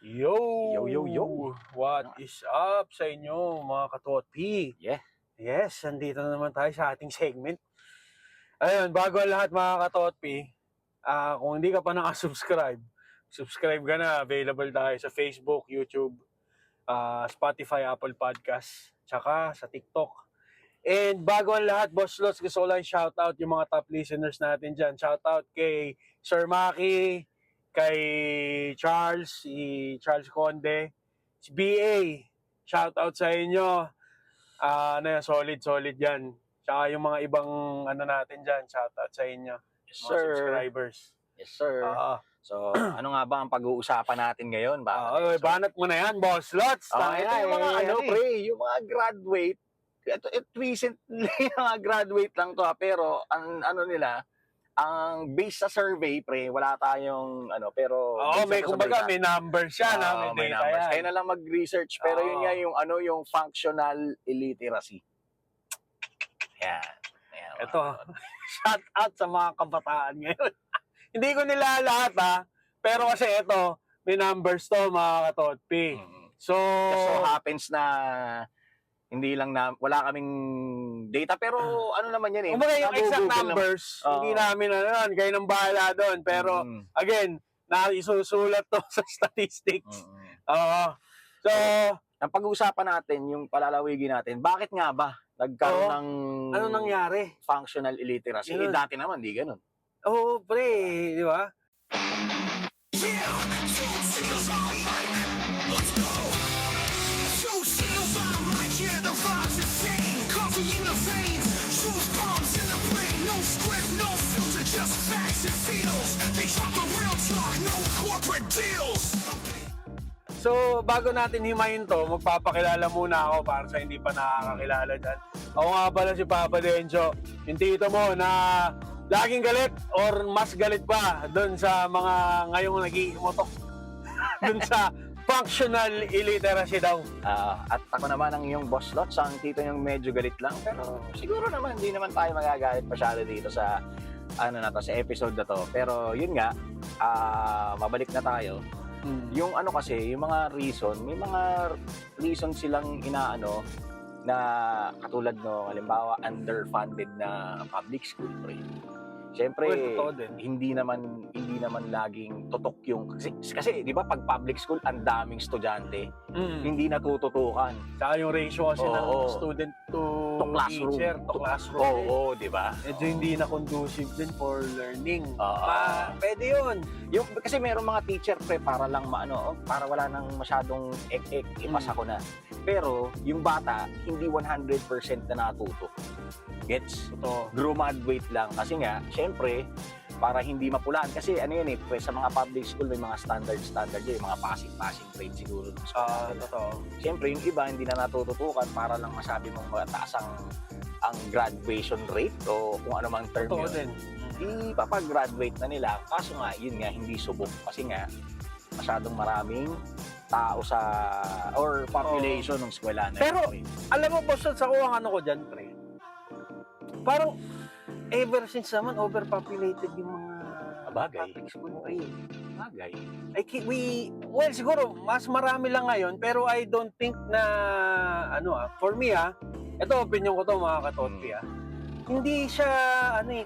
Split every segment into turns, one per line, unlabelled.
Yo!
Yo, yo, yo.
What is up sa inyo mga katotpi?
Yeah.
Yes, nandito na naman tayo sa ating segment. Ayun, bago ang lahat mga katotpi, kung hindi ka pa nakasubscribe, subscribe ka na. Available tayo sa Facebook, YouTube, Spotify, Apple Podcasts, tsaka sa TikTok. And bago ang lahat, Boss Lots, gusto ko lang shoutout yung mga top listeners natin dyan. Shoutout kay Sir Maki, kay Charles, si Charles Conde, si BA. Shoutout sa inyo. Solid yan. Tsaka yung mga ibang natin dyan, shoutout sa inyo.
Yes,
Mga
sir.
subscribers.
Yes, sir. So, ano nga ba ang pag-uusapan natin ngayon?
Banat mo na yan, Boss Lots.
Ito yung mga yung mga graduate. Ito recently, mga graduate lang to pero ang ang base sa survey, pre, wala tayong pero
may kumbaga may numbers siya, may data
numbers.
yan.
Kaya na lang mag-research, pero yun nga yung functional illiteracy. Yan.
Ito, shout out sa mga kabataan ngayon. Hindi ko nila lahat pero kasi ito, may numbers to mga katotpi. So
happens na hindi lang wala kaming data, pero ano naman yan
kumbaga yung exact numbers, hindi namin kayo nang bahala doon. Pero again, isusulat to sa statistics. So,
ang pag-uusapan natin, yung palalawigin natin, bakit nga ba nagkaroon ng
ano nangyari?
Functional illiteracy? Dati naman, di ganun.
Oo, pre, di ba? So, bago natin himayin to, magpapakilala muna ako para sa hindi pa nakakakilala dyan. Ako nga pala si Papa Dencho, yung tito mo na laging galit or mas galit pa doon sa mga ngayong nag-iimotok doon sa functional illiteracy daw.
At ako naman ang iyong Boss Lots, ang tito niyang medyo galit lang, pero siguro naman hindi naman tayo magagalit masyado dito sa sa episode na to. Pero yun nga, mabalik na tayo. Yung kasi, yung mga reason, may mga reason silang na katulad halimbawa underfunded na public school, pre. Siyempre, hindi naman laging tutok yung kasi 'di ba pag public school ang daming estudyante, hindi natututukan.
Saka yung ratio kasi ng student to
classroom.
Teacher to classroom.
Oo, 'di ba?
Medyo hindi na conducive din for learning. Pwede 'yun.
Yung kasi merong mga teacher para lang para wala nang masyadong ipasa ko na. Pero yung bata hindi 100% na natuto. Gets? Graduate lang. Kasi nga, syempre, para hindi mapulaan. Kasi sa mga public school may mga standard yung mga passing grade siguro. Syempre, yung iba hindi na natututukan para lang masabi mong mataas ang graduation rate o kung ano mang term yun. Ipapag-graduate na nila. Kaso nga, yun nga, hindi subok. Kasi nga, masyadong maraming tao or population ng eskwela na.
Pero, alam mo, Boss, sa kuwang ko dyan, pre. Parang, ever since naman, overpopulated yung mga public school, pre.
Bagay.
Well, siguro, mas marami lang ngayon, pero I don't think na, for me, ito, opinion ko to, mga katotpi, hindi siya,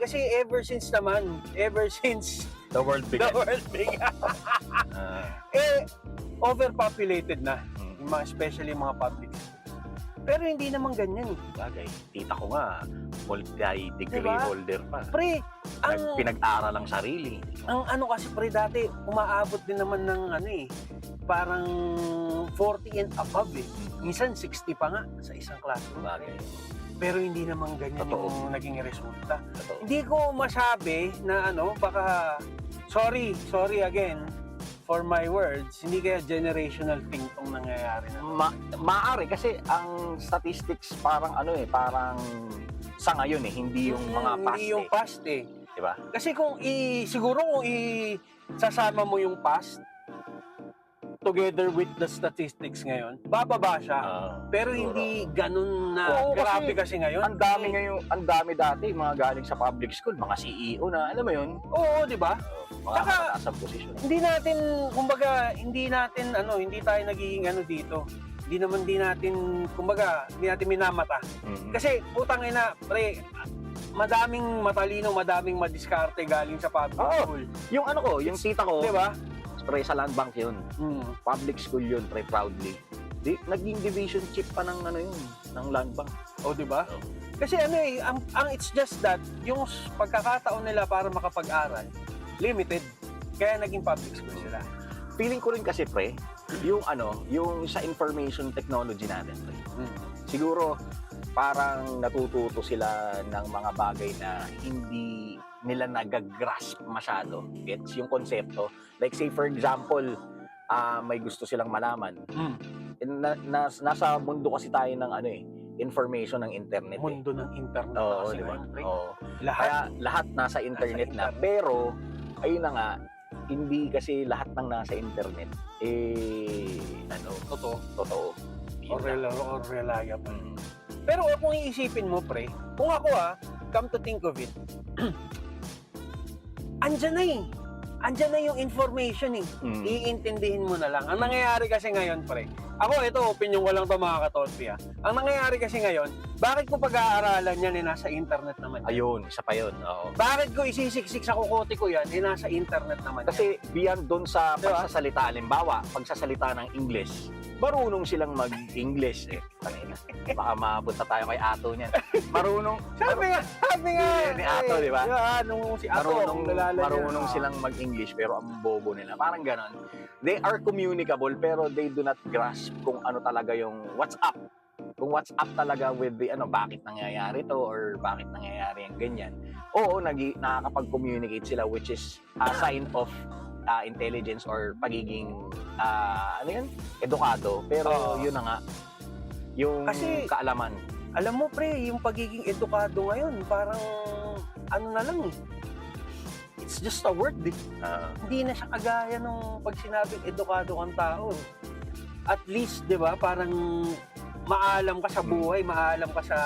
kasi ever since
the world began.
Overpopulated na, especially mga public school. Pero hindi naman ganyan.
Bagay. Tita ko nga, multi-degree holder pa.
Pre,
pinag-aral ang sarili.
Ang kasi pre, dati, umaabot din naman ng parang 40 and above Minsan 60 pa nga sa isang classroom.
Bagay.
Pero hindi naman ganyan yung naging resulta. Hindi ko masabi na baka, sorry again, for my words, hindi kaya generational thing tong nangyayari na.
Maaari kasi ang statistics parang parang sa ngayon hindi yung mga past.
Hindi yung past
Diba?
Kasi siguro kung sasama mo yung past, together with the statistics ngayon, bababa siya. Pero
siguro.
hindi ganun na
Oo,
grabe kasi ngayon.
Ang dami ngayon, ang dami dati, mga galing sa public school, mga CEO na, alam mo yun?
Oo, di ba?
Mga
Saka,
matataas ang posisyon.
Hindi natin, kumbaga, hindi tayo nagiging dito. Hindi natin, kumbaga, hindi natin minamata. Kasi, putang ina, pre, madaming matalino, madaming madiskarte galing sa public school.
Yung yung tita ko,
Di ba?
pre, sa land bank yun. Public school yun, pre, proudly. Naging division chief pa ng ng land bank.
O, di ba? Kasi ang it's just that, yung pagkakataon nila para makapag-aral, limited. Kaya naging public school sila.
Feeling ko rin kasi, pre, yung sa information technology natin, pre. Siguro, parang natututo sila ng mga bagay na hindi nila nagagrasp masyado. Gets yung konsepto. Like say for example, may gusto silang malaman. Nasa mundo kasi tayo ng information ng internet.
Mundo ng internet.
Oo, di ba? Oo.
Lahat.
Kaya lahat nasa internet na. Pero, ayun na nga, hindi kasi lahat ng nasa internet, totoo.
Or reliable. Pero kung iisipin mo, pre, kung ako come to think of it, andyan na yung information iintindihin mo na lang. Ang nangyayari kasi ngayon, pre, ito, opinion ko lang to mga katotpi Ang nangyayari kasi ngayon, bakit ko pag-aaralan yan nasa internet naman yan?
Ayun, isa pa yun. Oo.
Bakit ko isisiksik sa kukote ko yan nasa internet naman
kasi beyond doon sa pagsasalita, halimbawa, pagsasalita ng English, marunong silang mag-English Baka mapunta tayo kay Ato niyan.
Sabi nga
ni Ato, di ba?
Si Ato,
marunong silang mag-English pero ang bobo nila. Parang ganon. They are communicable pero they do not grasp kung ano talaga yung what's up. Kung what's up talaga with the bakit nangyayari to or bakit nangyayari yung ganyan. Oo, nakakapag-communicate sila which is a sign of intelligence or pagiging edukado. Pero yun na nga, yung
kasi,
kaalaman.
Alam mo pre, yung pagiging edukado ngayon, parang na lang it's just a word Hindi na siya kagaya nung pag sinabing edukado kang tao. At least, di ba, parang maalam ka sa buhay, maalam ka sa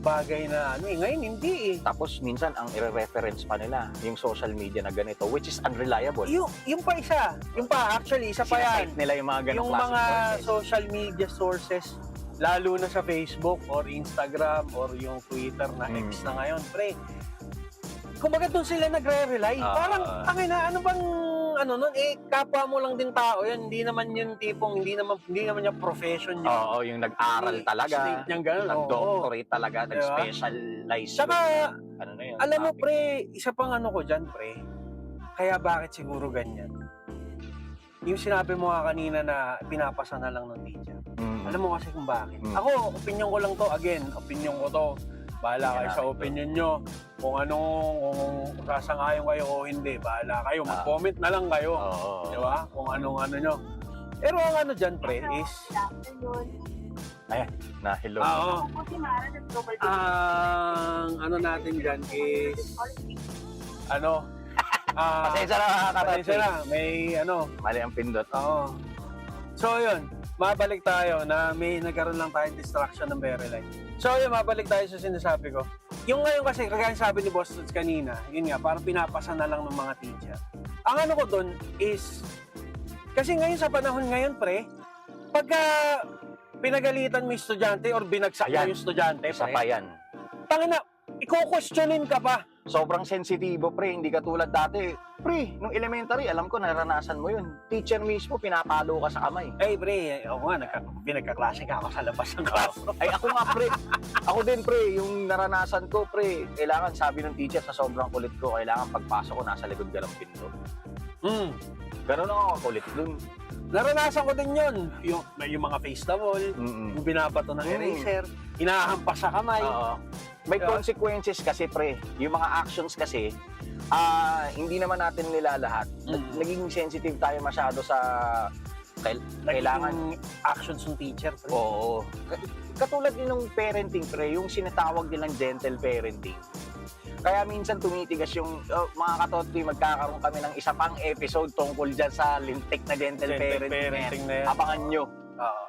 bagay na ngayon hindi
Tapos minsan ang i-reference pa nila yung social media na ganito which is unreliable.
Yung pa actually, isa pa yan.
Sinasite nila yung mga ganong
yung
klaseng
mga
sources.
social media sources, lalo na sa Facebook or Instagram or yung Twitter na X na ngayon, pre. Kumbaga doon sila nagre-rely. Parang, ano bang nun, kapwa mo lang din tao yan. Hindi naman yung tipong, hindi naman yung profession yun.
Oo, yung nag-aral talaga.
State niyang ganun.
Nag-doctorate talaga,
Diba?
nag-specialize.
Saka,
na yun,
alam mo
topic.
pre, isa pang ko dyan, pre. Kaya bakit siguro ganyan? Yung sinabi mo kanina na pinapasa na lang ng teacher. Alam mo kasi kung bakit. Ako, opinion ko lang to. Again, opinion ko to. Bahala kayo sa opinion nyo. Kung sasangayon kayo o hindi, bahala kayo. Mag-comment na lang kayo. Di ba? Kung anong nyo. Pero ang dyan, pre, is...
Ayan, na hello.
Oo. Ang natin dyan is...
Pasensya na,
pasensya na. May
mali ang pindot.
Oo. So, yun. Mabalik tayo na may nagkaroon lang tayong distraction ng very light. So, yun, mabalik tayo sa sinasabi ko. Yung ngayon kasi, kagaya sabi ni Boss Tots kanina, yun nga, parang pinapasa na lang ng mga teacher. Ang ko dun is, kasi ngayon sa panahon ngayon, pre, pagka pinagalitan mo yung estudyante or binagsak mo yung estudyante,
Isa pa yan.
tangina, i-questionin ka pa.
Sobrang sensitibo, pre. Hindi katulad dati. Pre, nung elementary, alam ko, naranasan mo yun. Teacher mismo, pinapalo ka sa kamay.
Pre, ako nga, pinagkaklase ka ako sa labas ng classroom.
Ay, ako nga, pre. Ako din, pre. Yung naranasan ko, pre, kailangan, sabi ng teacher, sa sobrang kulit ko, kailangan pagpasok ko, nasa likod ka ng pinto. Ganun ako kulit dun.
Naranasan ko din yun. Yung mga face the wall, yung binabato ng eraser, hinahampas sa kamay.
May consequences kasi, pre. Yung mga actions kasi, hindi naman natin nila lahat. Naging sensitive tayo masyado sa kailangan
actions ng teacher. Pre.
Oo. Katulad din ng parenting, pre, yung sinatawag nilang gentle parenting. Kaya minsan tumitigas yung mga katotpi, magkakaroon kami ng isa pang episode tungkol dyan sa lintik na gentle parenting
na yan.
Abangan nyo.
Oo.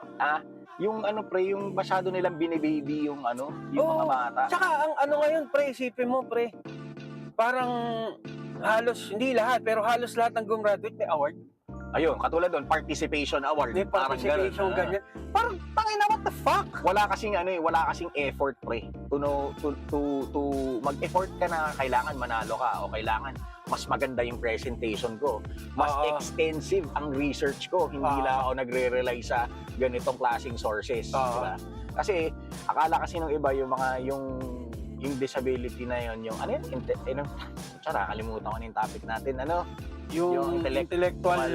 Yung pre, yung masyado nilang binibaby yung yung mga bata.
Tsaka ang ngayon, pre, isipin mo, pre, parang halos, hindi lahat, pero halos lahat ng gumraduate may award.
Ayun, katulad doon, participation award.
May participation, ganyan. Parang, tangina, what the fuck?
Wala kasing effort, pre. To mag-effort ka na kailangan manalo ka o kailangan mas maganda yung presentation ko. Mas extensive ang research ko. Hindi lang ako nagre-rely sa ganitong klaseng sources. Diba? Kasi, akala kasi ng iba yung mga, yung disability na yon, yung kalimutan ko na yung topic natin, yung intellectual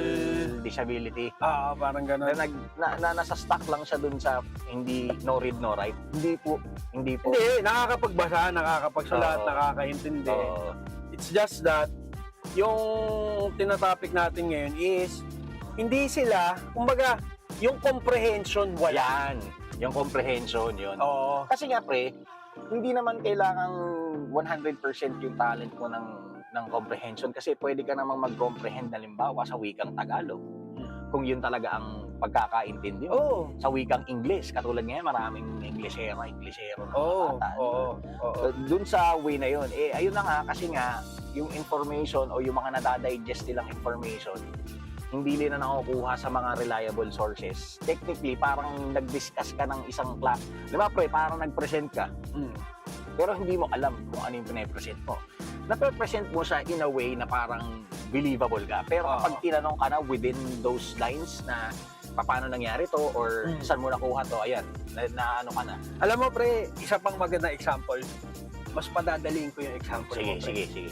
disability.
Parang gano'n.
Nasa stuck lang siya dun sa no read, no write. Hindi po.
Hindi, nakakapagbasa, nakakapagsulat, nakakaintindi. It's just that, yung tinatopic natin ngayon is, hindi sila, kumbaga, yung comprehension wala.
Yan, yung comprehension yun.
Oo.
Kasi nga pre, hindi naman kailangang 100% yung talent mo ng comprehension kasi pwede ka namang mag-comprehend halimbawa sa wikang Tagalog. Kung yun talaga ang pagkakaintindi mo. Sa wikang English, katulad ngayon maraming Englishero na bata. So, dun sa way na yun, ayun na nga, kasi nga, yung information o yung mga nadadigest nilang information, hindi nila nakukuha sa mga reliable sources. Technically, parang nag-discuss ka ng isang class. Diba pre, parang nag-present ka. Pero hindi mo alam kung ano yung pinapresent mo. Nape-present mo siya in a way na parang believable ka. Pero kapag tinanong ka na within those lines na paano nangyari to or saan mo nakuha to, ayan, na ano ka na.
Alam mo pre, isa pang magandang example. Mas padadaliin ko yung example mo.
Sige.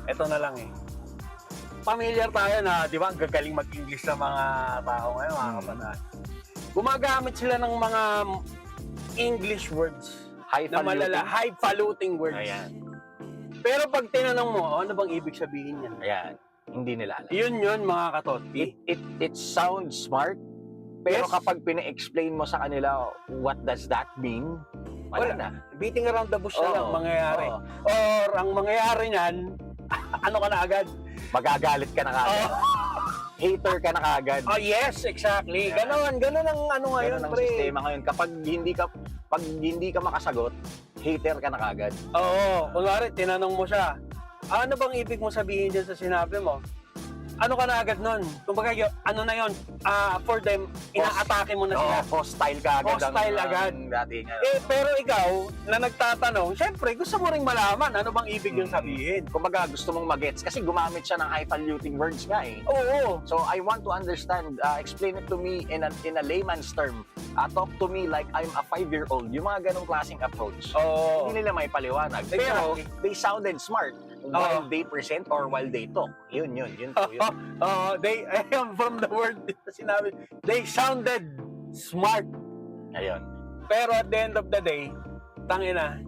Ito na lang Familiar tayo na, di ba, ang gagaling mag-English ng mga tao ngayon, mga kabataan. Gumagamit sila ng mga English words na malala, highfalutin words.
Ayan.
Pero pag tinanong mo, ano bang ibig sabihin yan?
Ayan. Hindi nila alam.
Yun, mga katotpi.
It sounds smart, pero
Yes.
kapag pina-explain mo sa kanila, what does that mean? Wala na.
Beating around the bush na lang
Oo.
mangyayari.
Oo.
Or ang mangyayari niyan, ano ka na agad?
Magagalit ka na kagad. Hater ka na kagad.
Oh, yes, exactly.
Yeah.
Ganon ang ngayon,
Ganun ang
pre.
sistema ngayon. Kapag hindi ka makasagot, hater ka na kagad.
Oo, kunwari, tinanong mo siya, ano bang ibig mo sabihin dyan sa sinabi mo? Ano ka na agad nun? Kumbaga, ano na yon? For them, inaatake mo na sila.
Hostile ka agad.
Hostile agad.
Dati nga.
Pero ikaw, na nagtatanong, syempre, gusto mo ring malaman ano bang ibig yung sabihin.
Kumbaga, gusto mong magets kasi gumamit siya ng highfalutin words nga eh.
Oo.
So, I want to understand, explain it to me in a layman's term. Talk to me like I'm a 5-year-old. Yung mga ganong klaseng approach.
Oo.
Hindi nila may paliwanag. Pero, they sounded smart while they present or while they talk. Yun po yun.
From the word na sinabi, they sounded smart.
Ayun.
Pero at the end of the day, tangina,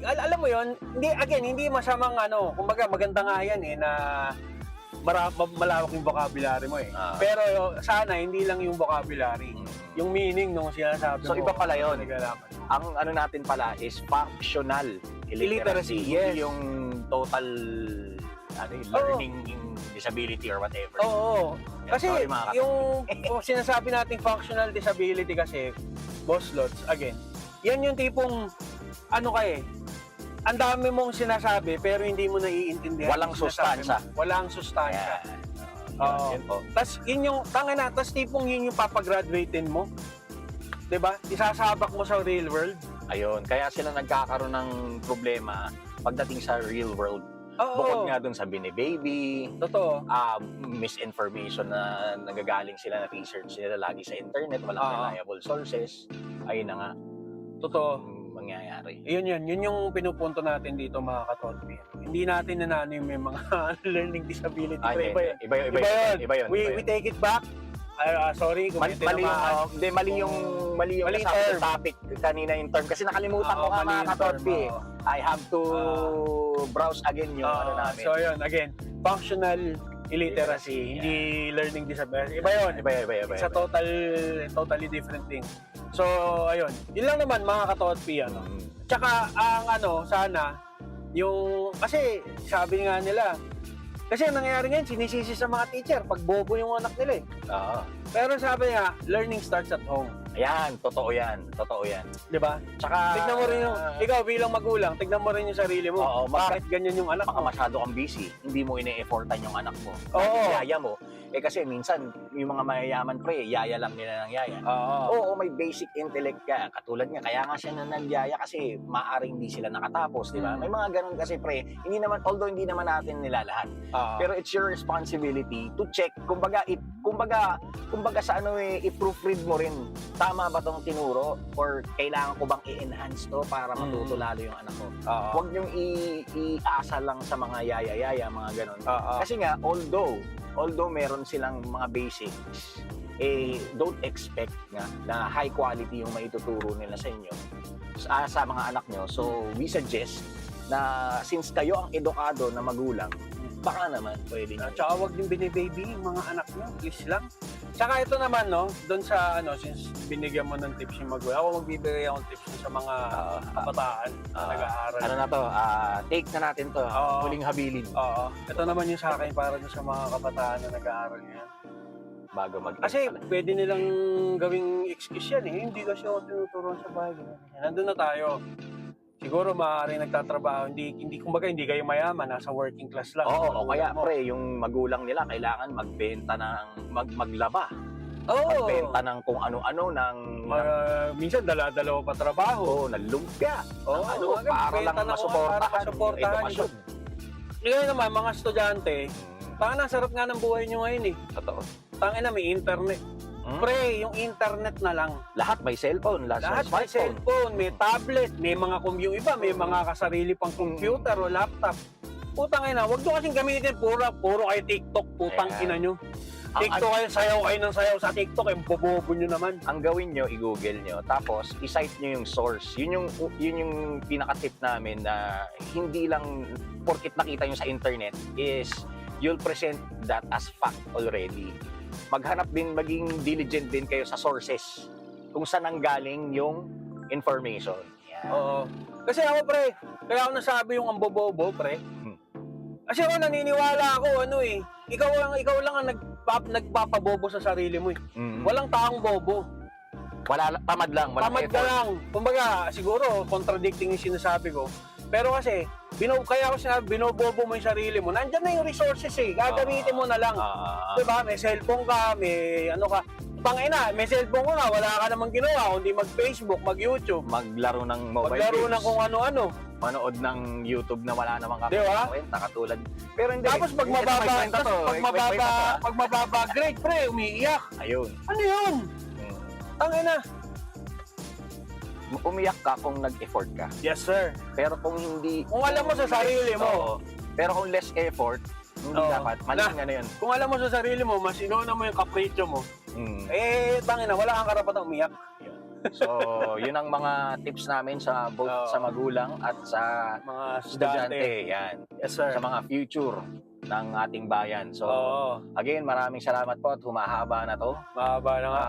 alam mo yun, hindi masamang kumbaga maganda nga yan na malawak yung vocabulary mo Pero sana hindi lang yung vocabulary, yung meaning nung sinasabi mo.
So iba pala yun.
Nagalaman.
Ang natin pala is functional illiteracy.
Yes.
Hindi yung total learning disability or whatever.
Oo. Kasi
Sorry, mga
yung sinasabi nating functional disability kasi, Boss Lods, again, yan yung tipong ang dami mong sinasabi pero hindi mo naiintindihan.
Walang sustansya.
Walang sustansya.
Yun po.
Tapos yun yung, tapos tipong yun yung papagraduatein mo. 'Di ba? Isasabak mo sa real world.
Ayun, kaya sila nagkakaroon ng problema pagdating sa real world. Bukod nga dun sa bini-baby,
Totoo.
misinformation na nagagaling sila na research nila lagi sa internet, walang reliable sources. Ayun na nga.
Totoo.
Mangyayari.
Yun yung pinupunto natin dito, mga katotpi. Hindi natin nanano yung may mga learning disability.
Iba yun.
We take it back. Sorry kung
mali yung
term.
topic kanina yung term kasi nakalimutan ko nga mga katotpi. I have to browse again yung namin.
So yun, again, functional illiteracy, hindi learning disability. Iba yun. It's a totally different thing. So ayun, yun lang naman mga katotpi. Tsaka ang sana, kasi sabi nga nila, kasi ang nangyayari ngayon, sinisisi sa mga teacher pag bobo yung anak nila eh.
Oo.
Pero sabi nga, learning starts at home.
Ayan, totoo yan. Totoo yan.
Di ba?
Tsaka,
Tignan mo rin ikaw bilang magulang, tignan mo rin yung sarili mo.
Oo,
Bakit ganyan yung anak
baka
mo?
masyado kang busy, hindi mo ine-effortan yung anak mo.
Oo.
Yaya mo. Kasi minsan, yung mga mayayaman pre, yaya lang nila ng yaya.
Oo.
Oo, may basic intellect ka. Katulad niya, kaya nga siya nagyaya kasi maaaring hindi sila nakatapos, di ba? May mga ganun kasi pre, although hindi naman natin nila lahat. Pero it's your responsibility to check, kumbaga sa i-proofread mo rin, tama ba tong tinuro or kailangan ko bang i-enhance to para matuto lalo yung anak ko. Huwag niyong i-asa lang sa mga yaya-yaya, mga ganun. Kasi nga, although meron silang mga basics, don't expect na high quality yung maituturo nila sa inyo, sa mga anak nyo. So, we suggest na since kayo ang edukado na magulang, baka naman pwede nyo.
Tsaka huwag yung binibaby yung mga anak nyo, please lang. Tsaka ito naman, no, doon sa, since binigyan mo ng tips yung magulang, ako magbibigay akong tips sa mga kabataan na nag-aaral.
Ano na to, take na natin to, huling habilin.
Ito naman yung sa akin para doon sa mga kabataan na nag-aaral ngayon.
Bago
Kasi pwede nilang gawing excuse yan eh. Hindi kasi ako tinuturuan sa bahay. Nandun na tayo. Siguro maaaring nagtatrabaho, kumbaga hindi kayo mayaman, nasa working class lang.
Oo, kaya pre, yung magulang nila kailangan magbenta maglaba. Magbenta ng kung ano-ano
minsan dala-dalawa pa trabaho.
Nalungga.
Para lang
masuportahan yung edukasyon.
Ngayon naman, mga estudyante, tanga sarap nga ng buhay nyo ngayon eh.
Totoo.
Tangina, may internet. Pre, yung internet na lang.
Lahat may cellphone,
lahat may cellphone, may tablet, may mga iba, may mga kasarili pang computer o laptop. Putang ina, wag nyo kasing gamitin puro kayo TikTok, putang ina nyo. TikTok kayo, sayaw kayo ng sayaw sa TikTok, bobobo nyo naman.
Ang gawin nyo, i-google nyo, tapos i-cite nyo yung source. Yun yung pinaka-tip namin na hindi lang porkit nakita nyo sa internet is you'll present that as fact already. Maghanap din, maging diligent din kayo sa sources kung saan nanggaling yung information. Yan.
Oo. Kasi ako pre, kaya ako nasabi yung ambobobo pre. Kasi ako naniniwala ako ikaw lang ang nagpapabobo sa sarili mo eh. Walang taong bobo.
Tamad lang.
Tamad ka lang. Kumbaga, siguro contradicting yung sinasabi ko. Pero kasi, kaya ako sinabi, binobobo mo yung sarili mo. Nandyan na yung resources eh. Gagamitin mo na lang. Diba? May cellphone ka, may ka. Tangina, may cellphone ko nga, wala ka namang ginawa. Kundi mag-Facebook, mag-YouTube.
Maglaro ng mobile
Maglaro
games.
ng kung ano-ano.
Manood ng YouTube na wala namang
diba?
Kwenta katulad. Pero hindi.
Tapos pag mababa grade, pre, umiiyak.
Ayun.
Ano yun? Tangina.
Umiyak ka kung nag-effort ka.
Yes, sir.
Pero kung hindi...
Kung alam mo sa sarili mo.
Pero kung less effort, hindi dapat. Maling na yun.
Kung alam mo sa sarili mo, mas inuuna mo yung kapritsyo mo, tangina, wala kang karapatang umiyak.
So, yun ang mga tips namin sa both sa magulang at sa
mga
estudyante. Yan.
Yes, sir.
Sa mga future ng ating bayan. So, again, maraming salamat po at humahaba na to.
Mahaba na nga.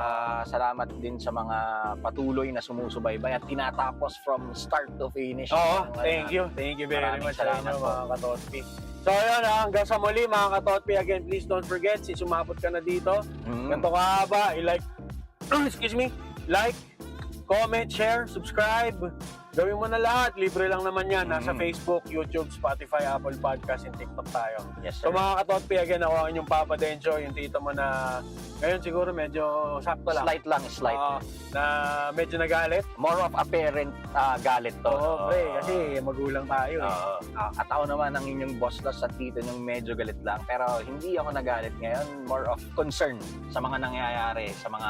Salamat din sa mga patuloy na sumusubaybay at tinatapos from start to finish.
Thank you. Thank you very much sa inyo,
po.
mga katotpi. So, yun hanggang sa muli, mga katotpi. Again, please don't forget, since sumabot ka na dito, ganito kahaba, like, comment, share, subscribe. Gawin mo na lahat. Libre lang naman yan. Nasa Facebook, YouTube, Spotify, Apple Podcast, and TikTok tayo.
Yes, sir.
So mga katotpi, again, ako ang inyong Papa Dencho, yung tito mo na ngayon siguro medyo sakto lang.
Slight.
Na medyo nagalit.
More of a parent galit to.
Pre, kasi magulang tayo.
At ako naman ang inyong boss sa tito yung medyo galit lang. Pero hindi ako nagalit ngayon. More of concern sa mga nangyayari, sa mga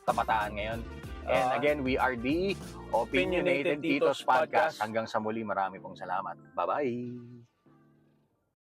kabataan ngayon. And again, we are the Opinionated Titos Podcast. Hanggang sa muli, marami pong salamat. Bye-bye!